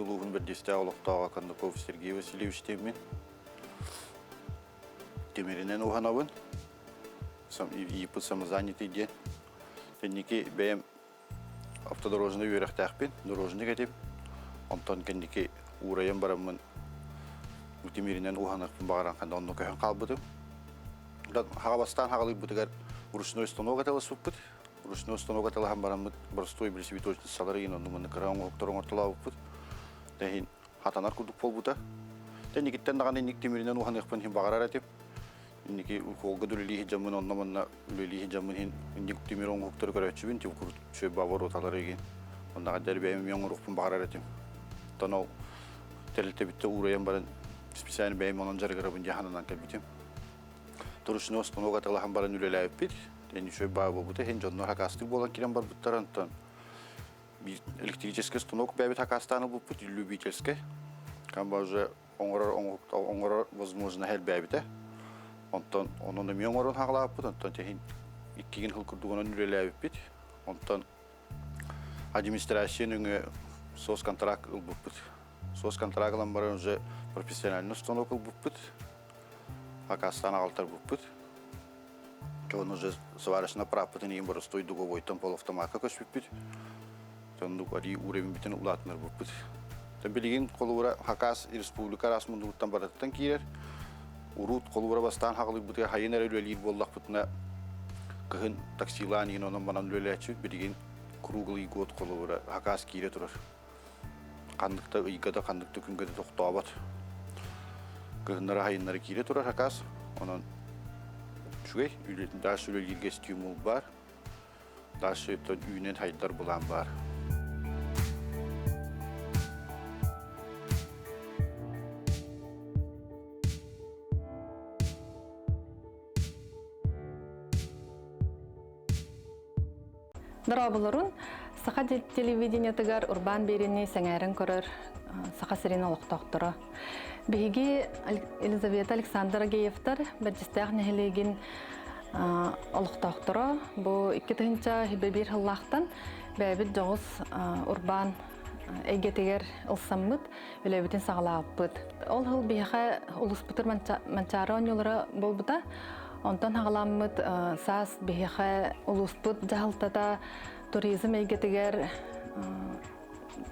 улугун бердесте олоктоого Кондаков Сергей Васильевич темен. Темеринен уханабын. Ипыт самозанятый день. Тенники бэм автодорожный үйрәхтәхпин, дорожный кетип. Онтон кендики урайын барамын. Темеринен уханакпын багаран канда онны көһөн калбыдым. Хагабастан хагалык бутыгар ручной станок аталасыппыт. Ручной станок аталахан барамын простой бирси биточный саларыгын онны мына караң окторон ортолабыппыт. Тәһин хатанар кудук болбута. Тенникиттен даган инник темеринен уханакпын хим багарар атып. Инники холга дүлелиһи жамын оннаманна үлелиһи жамын хин инник темирон октор көрөчүбүн тип курут чөй бавар оталарыгын. Оннага дәрбәм яңырыкпын багарар атым. Танау телетебитте урайын баран специально бәйм онон жаргарабын жаханынан кабитим. Турушны останога талахан баран үлеләп бит. Тени чөй бавы бута хин жоннор хакастык болан кирен бар буттарантан. Bir электрический станок бәбит хакастаны бу пут любительский. Камба уже оңгорор возможно хел бәбите. Онтон онун меңорон хаглап бут, онтон техин иккиген хыл курдугунан үлеләп бит. Онтон администрациянын сос контракт бут. Сос контрактын баран уже профессиональный станок бут. Хакастаны алтар бут. Он уже сварочно прапытын им боростой дуговой там полуавтоматка көчүп бит. Тондук ари уровень битен улатнар бут. Табилигин колура Хакас республика расмундуктан бараттан кирер. Урут колура бастан хаглык бутга хайнер үлелир болдак бутна. Кыгын таксилани онон банан үлелечү билигин круглый год колура Хакас кире турар. Кандыкта ыйгада кандыкта күнгөдө токтообат. Кыгыннар хайнер кире турар Хакас. Онон шугай дальше үлелирге стимул бар. Дальше это үйнен хайдар булан бар. Дорабылырын саха телевидение тыгар урбан берени сәңәрен көрөр саха сирен олоқтоқтыры. Биги Елизавета Александра Геевтар бәджістәқ нәхелеген олоқтоқтыры. Бу 2-нче хибебир хыллақтан бәбіт жоғыз урбан әйгетегер ұлсаммыд үләбітін сағалаппыд. Ол хыл бейха ұлыспытыр манчары онылары болбыда. Онтан хағаламмыд сас бейха ұлыспыт жағылтада туризм әйгетегер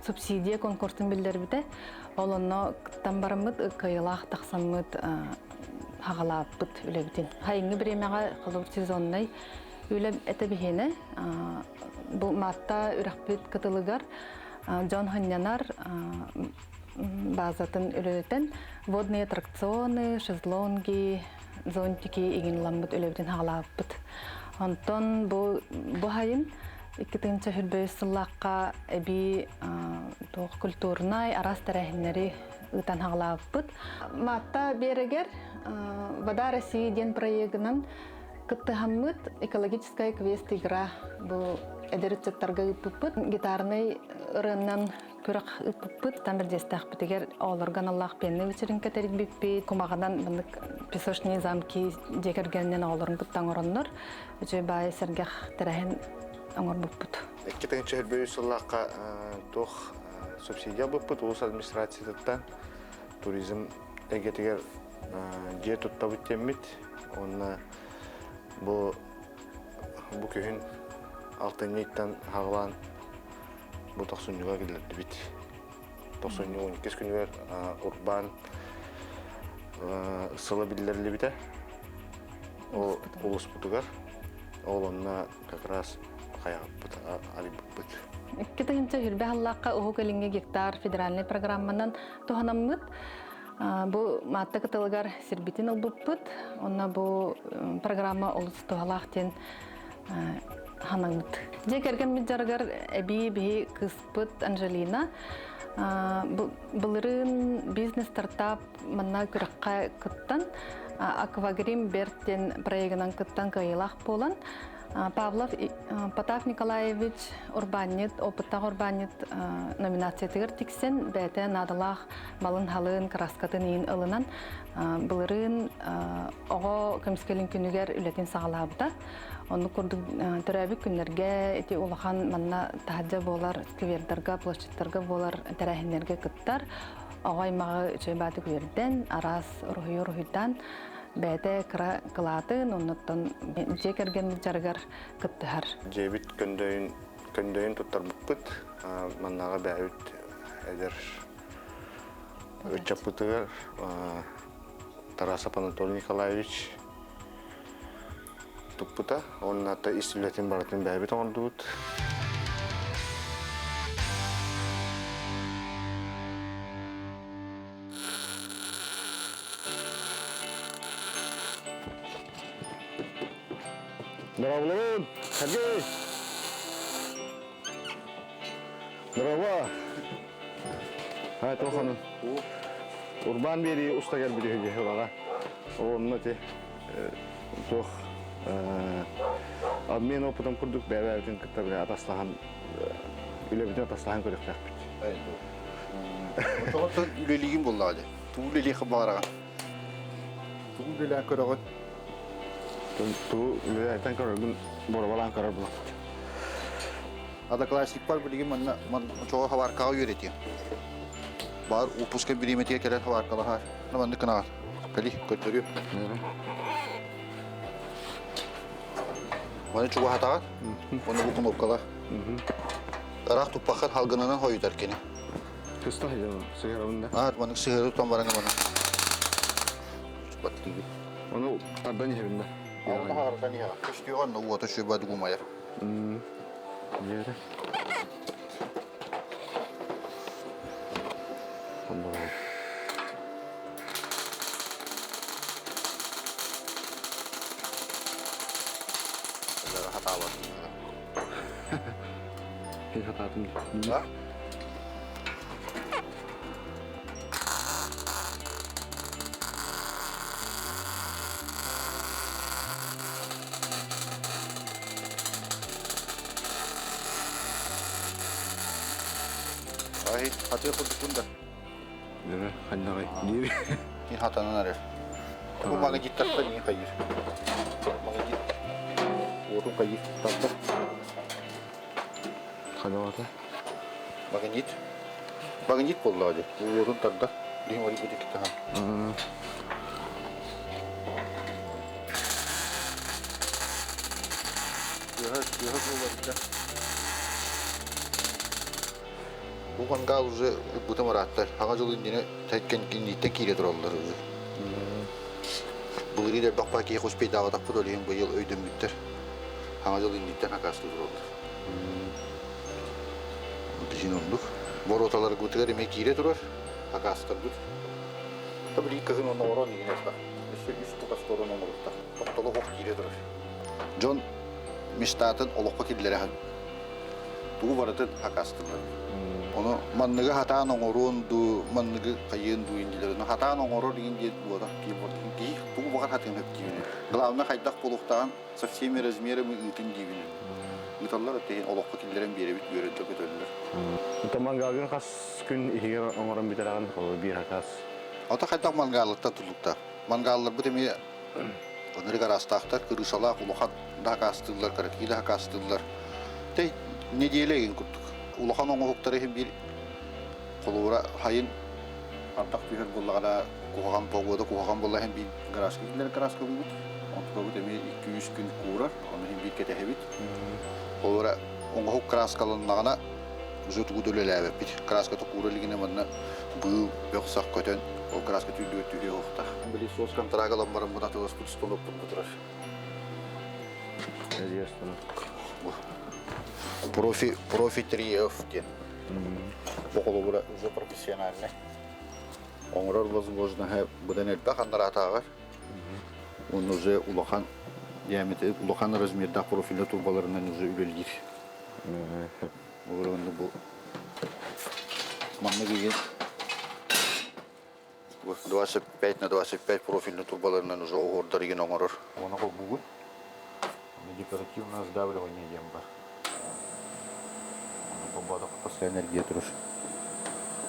субсидия конкурсын білдер біде. Ол онно тамбарымыд кайылақ тақсаммыд хағалаппыд үләбітін. Хайыңы біремеға қалур сезоннай үләб әтәбігені. Бұл матта үрәқпет кытылығар Джон Ханьянар базатын үләбітін водные аттракционы, шезлонги, зонтики еген ламбыд үләбітін хағалаппыд. Онтон бұл хайын 2-нче хүрбөй сыллаққа әбі культурнай арас тәрәхінлері ұтан хағалаппыд. Матта берегер Вода России ден проектынан кыттыхаммыд экологическая квест-игра. Бұл әдерітчеттарға үппіппыд. Гитарный ұрыннан көрік үппіппыд. Там бірдестәқ бітігер олырған Аллах пенні вечерін кәтерік біппейд. Кумағадан песочный замки жекергеннен олырын бұттан ұрынныр. Өчі бай сәргеқ тәрәхін оңыр бұппыд. 2-нче хүрбөй сыллаққа тоқ субсидия бұппыд. Улус администрациятыттан туризм әгетігер жер тұтта бүттеммит. Онна бұл күйін алтын нейттен хағылан бұл 90-ға келдерді бит. 90-12 күнігер урбан сылы білдерлі біті. Ол ұлыс бұтығар. Ол онна как раз қаяғып бұт, алып бұт. 2-нче хүрбе халлаққа ұғы көлінге гектар федеральный программанан тұғанаммыд. Бұл матта каталогар сербитин олбуппыт. Онна бұл программа олыс туғалақтен ханаңмыт. Жекерген миджаргар әбі кыспыт Анжелина. Бұлырын бизнес-стартап манна күріққа күттан Аквагрим Берттен проегінан күттан кайылақ болан. Павлов Потап Николаевич урбанит, опыттақ урбанит номинациятығыр тіксен бәті надылақ малын халын краскатын ең ылынан бұлырын оғы көміскелін күнігер үлетін сағалабыда. Onu kurduk törәбик күннәргә эти улахан манна таһаҗа болар сквердарга, площадьтарга болар тәрәһеннәргә кыттар. Агай мага чөйбаты күрдән арас рухуйдан бәдә кра кылатын оннан жекерген жаргар кыттыһар. Жебит көндөйүн туттар буппут. Маннага бәүт эдер өчаппутыгар Тарасов Анатолий Николаевич туппута. Он ата исилетин баратын бәбит оңдут. Здравствуйте, Сергей. Здорово. Это он. Урбан бери устагар бери хега. Он нате. Тох обмен опытом курдук бәбәтин китабы атаслахан үлебитен атаслахан көрөк таппыт. Тоғыт үлелеген болды. Үлеле қыбаларға. Үлеле көрігі. Үлеле айтан көрігін борабалан көрір бұл. Ада классик бар білеген мен çoğu хаваркаға үйретем. Бар упуска бириметке келер хаваркалар. Наманды кынағар. Кәли көттеріп. Маны çoğu хатағар. Оны бұл кнопкалар. Арақ тұппақыр халғынынан хойыдар кені. Кыста хыжан сыгырабында. Маны сығыры тұтан бараңа маны. Оны ардан ебінде. Оны хағардан еға. Көштеу ғанна уаты шөбады ғумайыр. Жері. Хата бар. Мен хататым. Да? Ай, хатыya kurdukunda. Jere, hannagay. Dibi. Kin hatanın arar. Bu maga gittakta niye kayır? Maga git. Orun kayır. Tatlı. Kanavata. Magnit. Magnit boldu hadi. Orun tatlı. Diye orayı bir iki daha. Cihaz olabilir. Bu kangal уже bu marаттар. Ага жолу индине тәккен кинниттен кире тураллар уже. Бу ирилер бакпа ки хоспей дагы так бутолен бу ел өйдөн бүттер. Ага жолу индиттен акасты тураллар. Дижинондук. Бороталар гутер эме кире турар. Акастыр бут. Табли кызын оны орон игенес та. Үстө үстө касторон онолукта. Токтолу хок кире турар. Жон миштатын олокко кирлере хан. Туу баратын акастылар. Onu manlığı hatan oğurun du manlığı kayın du indilerini hatan oğurur indi bu da ki bu vakit hatın hep gibi. Главное kaydak buluktan совсем размеры мы итин gibi. Италлар теген олоққа килдерен бері бит бөрөдө көтөлүлөр. Тамангагын хас күн ихигер оңорон битераган бир хакас. Ата кайдак мангалыкта тулукта. Мангаллар бу теме оныры гарастактар кырышалак улухан да кастылар караки да кастылар. Тей неделеген куттук. Улахан оңоқтары hem bir kolura hayın artık bir bollagada kuğan pogoda kuğan bolla hem bir garaskiller bu. Onto bu demi 200 gün kurar. Onu hem bir kete hebit. Kolura oңоқ graskalınlagana uzut gudulelebe bir graska to kuraligine manna bu yoqsaq kötön o graska tüydü yoqta. Bili sos kontragalanmaran bu da toz tutulup turar. Естественно. Профи 3F кен. Bu kolubura уже профессиональный. Оңрор возможно будан элбе хандар атагар. Он уже улахан диаметр улахан размерда профильный турбаларынан уже үлелгир. Оңрорны бу манны деген 25 на 25 профильный турбаларынан уже оңордар деген оңрор. Оны бүгүн декоративное сдавливание дем бар. Побадок постоянно энергия турur.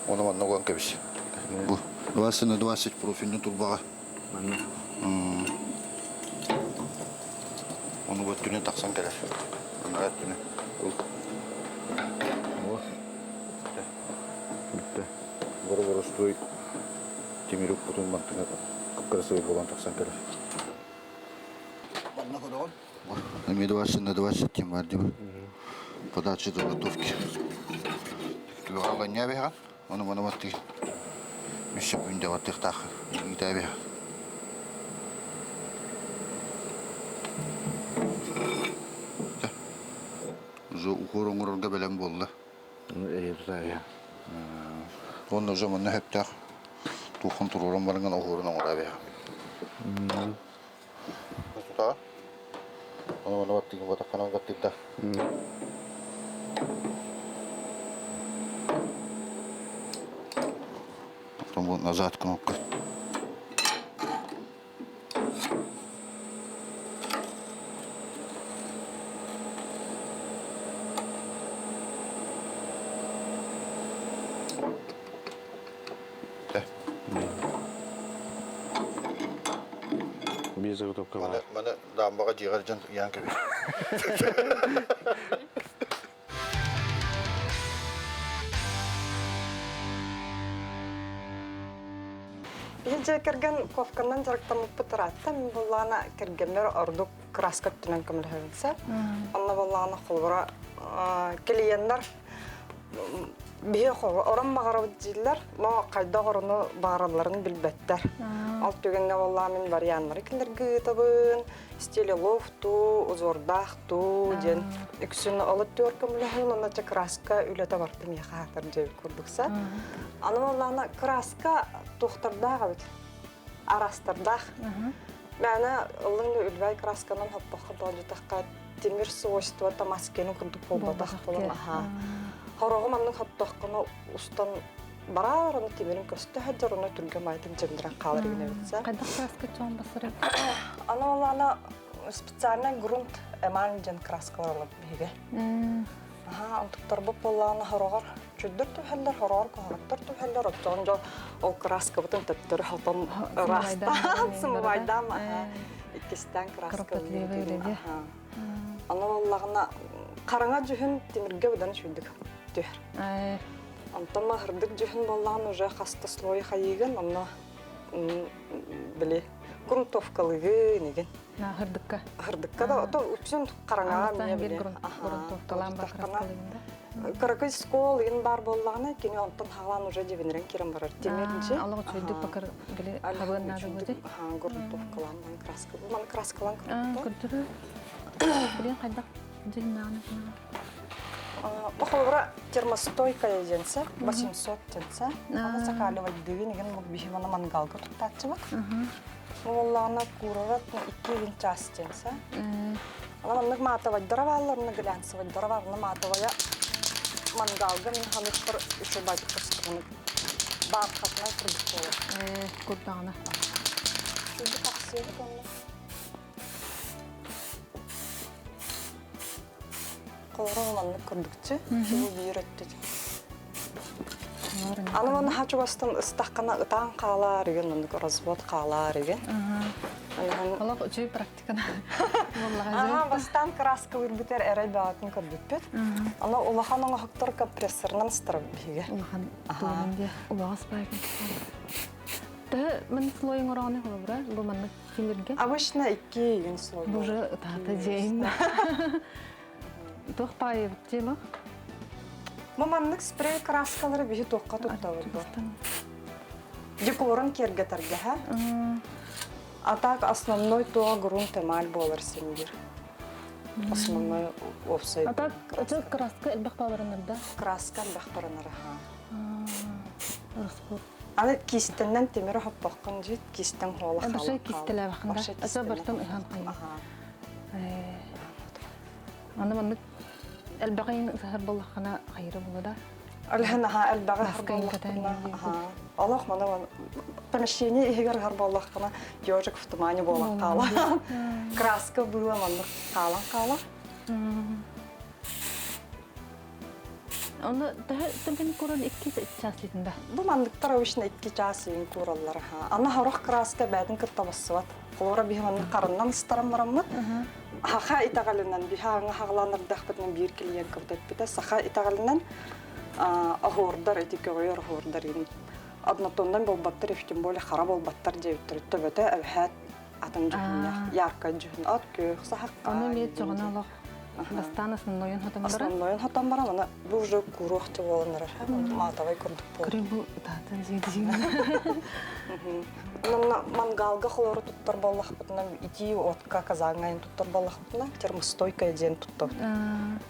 Onu manna koyan kebis. Bu 20 на 20 profilini turbağa. Manna. Onu Onu bu tüne taksan gelir. Evet tüne. Bitti. Boru stoy. Timiruk putun mantığına kıpkırısı olan taksan gelir. Anla kadar. Ne de var tüm var değil mi? Подача заготовки. Тугага не бега. Оны мына вот тиги. Мишеп үнде вот тихтах. Иде бега. Уже ухорongорга белем болду. Я. Онда уже мына хептах. Тухан туруран барган ухорона ора бега. Тута. Оны мына вот тиги вот канан гаттыкта. Потом вот назад кнопка. Да. Без заготовка. Mana dambaga jigar jan yan kebe. Бихинче керген ковкандан жарыктамып бутыратта мен буллана кергенлер ордук краска түнен көмөлһөбүнсө. Анна буллана холбора клиенттер бие хого орон магарабыт жилер, но кайда горону баараларын билбеттер. Ал түгенне буллана мен вариантлары киндерге табын, стиле лофту, узордахту, ден үксүн алып төр көмөлһөн, ана краска үлөтө бартым я хатыр жеп көрдүксө. Аны буллана краска тухтардага бит. Арастардах. Мәне ылын үлбай красканан хаппакка болжутакка темир свойства тамаскенин курдук болбадах болон аха. Хорого манның хаттакканы устан барар аны темирин көстө хаджар аны түргө майтын жемдирен калыр гене битсе. Кайда краска чоң басыры? Аны улана специальный грунт эмалжен краскалар алып биге. Аха, антуктар бу болланы хорогор чүддүр төһөллөр хорогор kohortor төһөллөр оттон жол ол краска бутун төттөр хатан раста сымбайдам аха. Иккистен краска үледи. Аны уллагына караңа жүһүн темирге будан шүлдүк төр. Антама хырдык жүһүн боллаган уже хаста слой хайыгын, аны биле грунтовкалыгы неген. На хырдыкка. Хырдыкка да ото үчүн караңа эмне биле. Грунтовкалан бар краскалыгында. Каракай скол ин бар боллаганы кини онтон хаглан уже дебинерен кирен барар. Темиринче. Алга чөйдүк бакыр биле хабын нады буди. Ха, грунтовкалан краска. Бу мен краскалан Көрдүрү. Билен кайда жиннаны. Охолора термостойка еженсе, 800 тенсе. Аны закаливать деген мог бихимана мангалга туттачыбык. Оллана курорат 2 час тенсе. Аны матавать дроваларны глянцевать дроварны матавая мангалга мен халыктар үчү байтып кыстыгын. Бар катна продукты. Курдана. Чүдү таксири конно. Колоронны көрдүкчү, чуу бийрөттү. Аны мана хачыбастан ыстаккана ытаан каалар деген, аны развод каалар деген. Алак үчү практикана. Ага, бастан краска үрбүтер эрай баатын көрдүппет. Аны улаханын хактар компрессорунан ыстырып биге. Улахан туунде улаас байгын. Тэ мен слойын ораны холбра, бу мен кимирге. Обычно 2 ген слой. Бу же тата жейн. Тохпай тема. Маманнык спрей краскалары биги токка туттабы. Декорын керге тарга. А так основной то грунт эмаль болар синдир. Основной офсайд. А так это краска элбах паларында. Краска элбах паранара. Расход. Аны кистеннен темир хаппаккан жит кистен хола хала. Башы кистеле бахында. Ата бартын ихан кайын. Аны мен элбагын сахар боллахана хайры булда. Алханаха элбага харбаллахна. Аллах мана помещение игер харбаллахна ёжик в тумане бола кала. Краска была мана кала. Оны тәген көрән 2 час итендә. Бу мандыктар өчен 2 час ин кураллар. Аны харох краска бәдин кыттабысыбат. Колора бихман карыннан старам мараммат. Хаха итагалынан бихааңа хагланардахпытын бир клиент кылдыппыта саха итагалынан ахордар этикөгөр ахордар ин однотондан болбаттар эфтин боле хара болбаттар жептер төбөтө абхат атым жуна ярка жуна ат кö сахакка Аны мет жоғаналақ. Бастан основной хатам бара. основной хатан бара мана бу уже курухчу болондар матавай курдук бол Крибу татын зиди. Нана мангалга хлору туттар боллахпытынан ити отка казангайын туттар боллахпытынан термостойка еден туттар.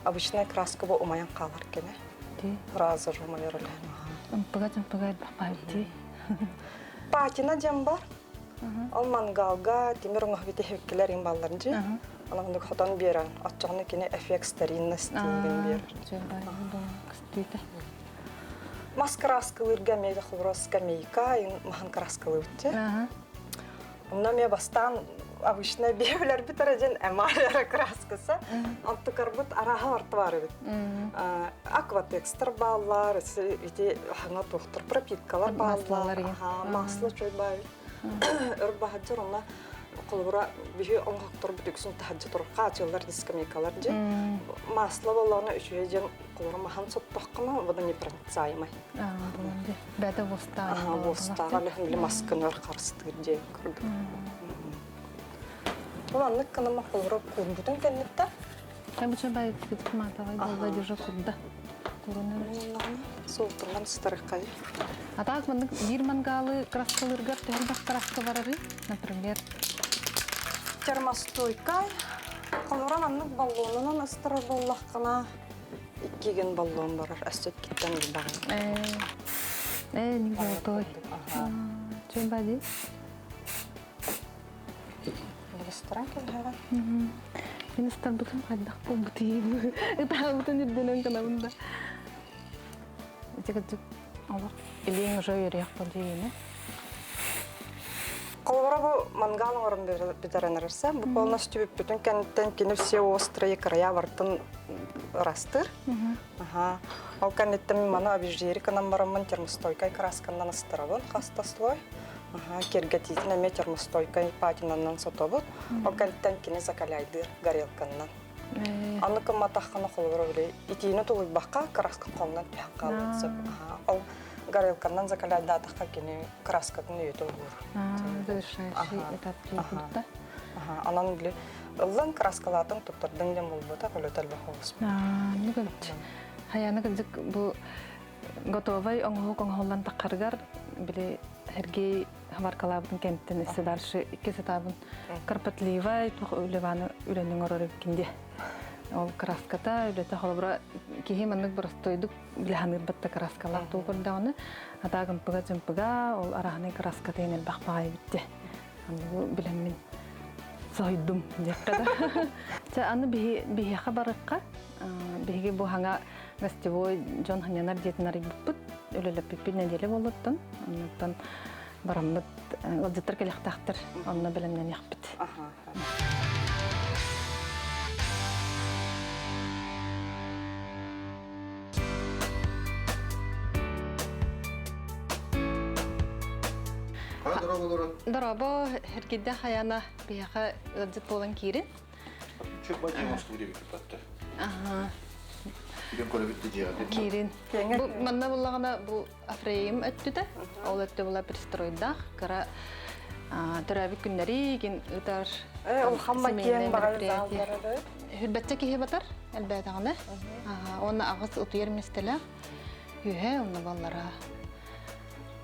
Обычная краска бу умаян калар кене. Ти. Раза жумайрале. Пагат бапайти. Патина дем бар. Ал мангалга темир оңгабите хеккелерин балларынжы. Анан хотон берен. Атчагны кине эффект старинность деген бер. Маскраскалырга мейда хлорос скамейка, махан краскалырчы. Онда ме бастан обычно бевлер битер один эмалер краскасы. Антыкарбыт араха арты бар бит. Акватекстер баллар, ити хана тохтар пропиткалар баллар. Масло чой бай. Өрбахаджар онда колбура бихи оңгактар бүтүксүн тахаджатор качылар дискамейкалар же. Масло балларны үчөжен колбура махан соттаккана, буда не проницаемый. Буланды. Бәдә боста. Бостага лехли масканар карстыр же курду. Буланны канама колбура курбутун кеннетта. Там буча бай матавай болда держа кудда. Солтурдан старыкай. Атак мындык бир мангалы краскалырга тәлбак краска барары, например. Термостойка. Колбура маннык баллонунан ыстыра боллаккана 2 ген баллон бар. Әсет киттен багы. Не болтой. Чөн бади? Ресторан келгән. Мен Старбуксым кайдак болбути. Тагыбытын ирденен гана мында. Жигит алак илең уже йөрәк булдыйны. Колбура бу мангалың орын битеренерсе, бу полностью бүтүн кенттен кине все острые края бартын растыр. Ал кенттен мана обижери канан барамын термостойка краскандан ыстырабын, каста слой. Кергетитне ме термостойка патинандан сотобут. Ал кенттен кине закаляйдыр горелканнан. Аны кыматахканы колбура биле итине тулуй бакка краска колунан пяккалып. Ал горелканнан закаляйда атакка кине краскатын өтө бур. Завершающий этап кудда. Анан биле ыллан краскалатын туттырдың дем болбота колотал бахос. Нигәлт. Хаяны гыдык бу готовый оңголан такаргар биле Сергей Хаваркалабын кенттен эсе дальше 2 этабын карпатливай Ливаны үләнең орыр кинде. Ол краската үләтә холбра кихи маннык простойдук биләһәнер битте краскалар тугырданы. Атагым пыга ол арахны краската инел бакпагай битте. Аны биләм мин сойдум диккада. Та аны бихи хабарыкка биһиге бу хаңа гостевой Джон Ханянар детнар буппут үлелеп биппин неделе болуттан. Аннан бараммыт ладжаттар келехтактыр. Анна белемнән яхпыт. Дорабо хергидде хаяна бияха ладжат болан кирин. Чөп бадима студия китатты. Кирин колебитти жиады. Кирин. Бу манна буллагана бу Афрейм өттүдө. Ол өттү була пристройдах. Кара төрәби күннәри ген ытар. Ол хамма киен багай залдары. Хүлбәттә киһи батар, әлбәттә гына. Оны агыс утыр местелә. Юһә, оны баллара.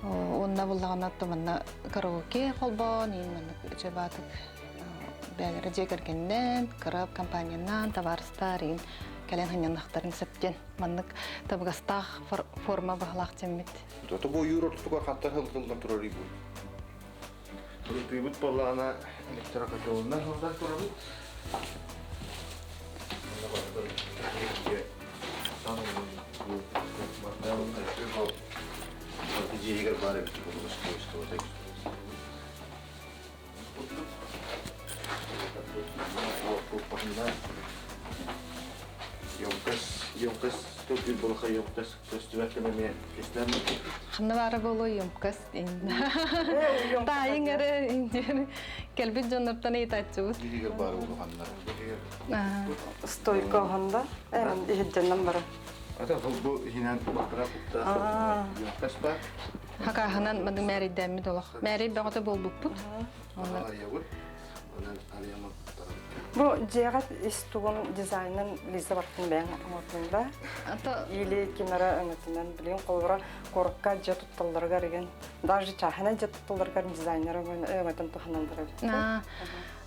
Онна буллагана томанна караоке холбон, инмен чебатык. Бәләре җегәргәннән, карап компанияннан товарстарын, кален ханнахтарын септен. Маннык табгастах форма баглак темит. Тото бу юро тутуга хаттар хылтылдан турар иде. Турибут балана электрокатолна хылдан турабыт. Егер бары бит булды что так. Емкость Тут bir balık ayıptas festival kememeyen ister mi? Ханна бара болуйум кас инде. Тайын эре инде. Келбит жоннортан итачуус. Дилигер бар улганнар. Стойка ханда. Ихедженнен бара. Ата bu hinen bakıra kutta. Yoktas ba? Хакаханан мадың мәри дәмми долох. Мәри бәгәтә булбуппут. Ayıbı. Ondan arayamam. Бу жегат истугун дизайнын Лиза бартын бәң атаматында. Ата Или кинара өңөтүнөн билген колбора корукка же тутталларга деген. Даже чахана же тутталларга дизайнер өңөтүн туханандыры.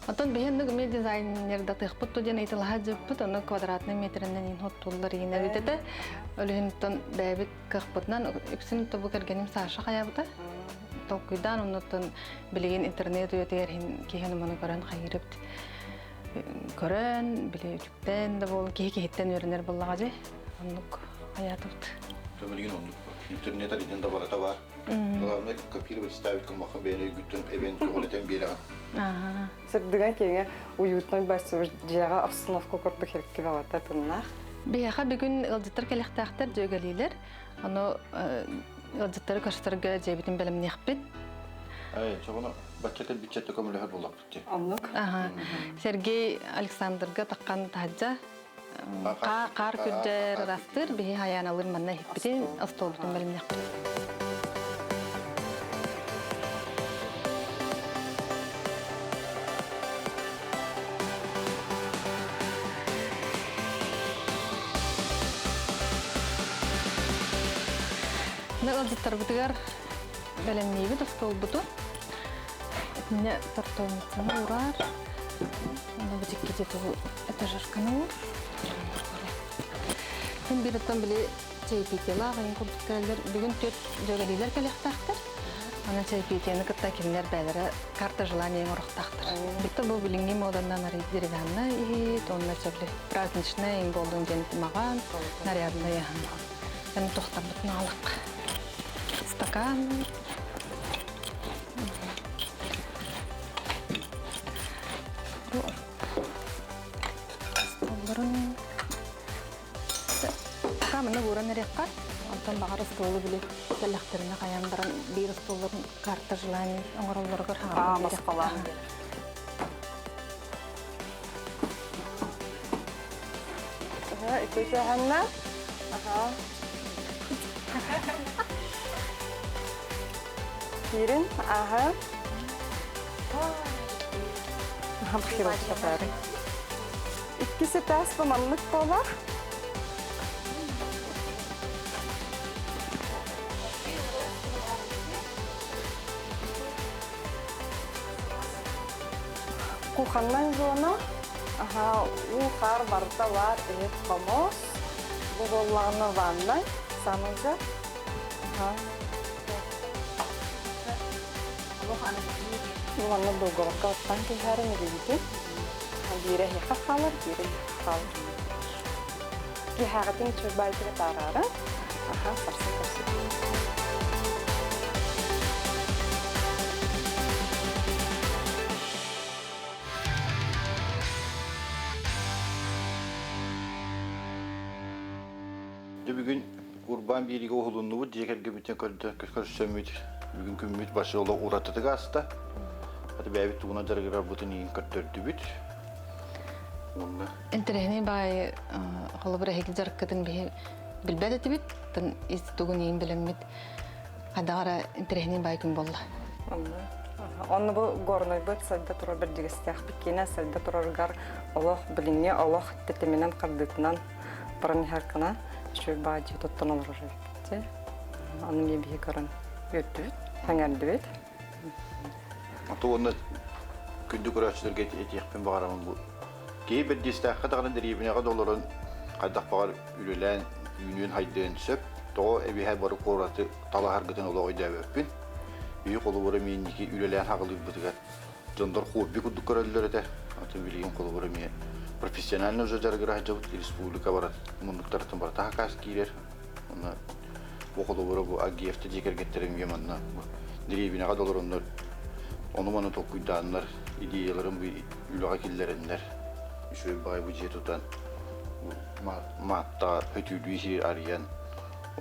Атон бехеннег ме дизайнерда тыхпыт то жана итилха жыппыт аны квадратный метринен ин хоттуллар ина битете. Өлүнтөн дәбит кыхпытнан үксүн тобу кергеним Саша хаябыта. Токуйдан оннотон билген интернет өтөрин кеген маны көрөн хайрып. Көрөн биле үтүктен да бол кеһиттен өрөнөр боллага же. Оннук хаятыбыт. Төмөлгөн ондук. Интернет алиден да барата бар. Главное копировать, ставить кумаха бени гүттүн эбен туалетен береген. Сырдыган кеңе уютной басыр жага обстановка көрдү керекке балата тыннах. Бияха бүгүн ылжыттар келехтактар жөгөлүлөр. Аны ылжыттар көстөргө жебитин белем нехпит. Чогуна баччатен биччетте көмөлөр болуп битти. Аннык. Сергей Александрга таккан таджа кар күрдер растыр бии хаяналыр манна хиппитин астолбутун белем нехпит. Ылжыттар бутугар белемнейби астолбуту. Мне тартомицаны урар. Аны бутикке жету этажерканы ур. Мен биреттен биле чейпитела гайын курдуккалер бүгүн төт жөгөлүлөр келектактыр. Аны чейпитени кытта кимдер бәлере карта желания урактактыр. Битте бу билинги моданнан ари деревянна и тонна чөпле праздничная им болдун жент маган нарядная. Мен тохтабытны алык. Стакан. Столларын камына буран эреккар. Антон багар столы биле келехтерине каяндаран бир столларын карта желание оңороллорго ха. Маскалан. Икөйсө ханна. Кирин, Хамширот сапары. İkisi ters zamanlık dolar. Kuhandan zona. Bu kar barda var. Evet, komos. Bu bollağına vanday. Sanıca. Bu anı dolgurakka ottan ki her ne gibi. Biri yıkakalar, biri yıkakalar. Ki hakikaten çöbaytı tararı. Sarsı. Bugün Kurban Birliği oğlunu diğer gömüten köşemüt bugün kömüt başı ola uğratıdık aslında. Hadi beybi tuğuna dergiler butun iyi kötürdü bit. Onda. Enterehni bay halabra hek jarkatın bir bilbede tibit tan is tugun yin bilemit. Hadara enterehni bay kun bolla. Onu bu gornoy bot sayda turar bir digestah bikine sayda turargar Allah bilinge Allah teteminen qardıtından paran herkana şu bacı tuttan olur işte. Onu bir karan götü hangardı bit. Ata onda gündük uğraşçılar etiyekpen bağıramın bu. Ki bir distahka dağının deribine kadar kadar bağır ülülen yünün haydığın söp. Doğu evi her barı koratı tala hargıdan ola oyda öpün. Büyük olu vura minniki ülülen haqılı budugar. Jondar hobi kuduk karalları da. Atın bilgin kolu vura miye. Profesyonelini özellikle rahacabıt Respublika barat. Munduk taraftan barat daha kas girer. Ona bu kolu vura bu AGF'de ceker getirim yemanına. Deribine kadar onlar. Onu bana tokuydanlar. İdeyaların bu ülü akillerinler. Şöyle bay bu tutan Maatta hötülüyü arayan.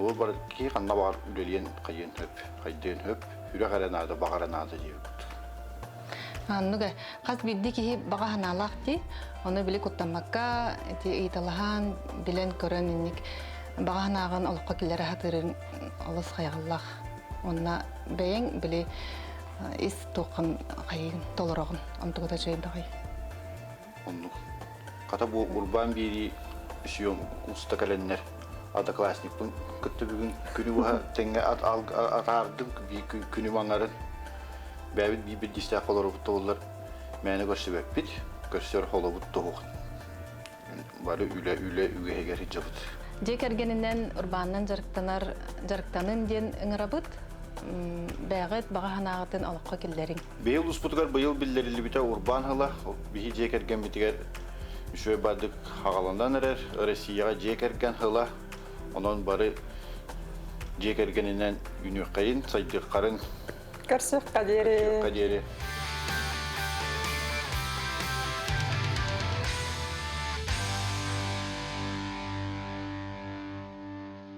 O var ki kanna var üleliyen kayın höp, kayden höp, hüre karanada, bakaranada diyor. Аннуга хас бидди ки бага ханалак ди оны биле куттамакка ти италахан билен көрөнник бага ханаган олокко килер хатырын олос хаяллах онна бең биле ис токын кайын толорогун онтуга да жейдагай Onu kata bu urban biri şiyom usta kalenler adaklassnik pun kötü bugün günü bu tenge atardım bir günü mangarın bir dişte kolor butullar meni görsebek bit görsör holo butuğ böyle üle hegeri jabut же кергенинен урбаннан жарыктанын ден ыңырабыт бәгыт бага ханагатын олокко киллерин Beyil usputgar beyil billerili bite urban hala bihi jekergen bitiger şöyle badık hagalandan erer Rusya'ya jekergen hala onun bari jekergeninden günü kayın saydık karın Көрсөк кадери. kaderi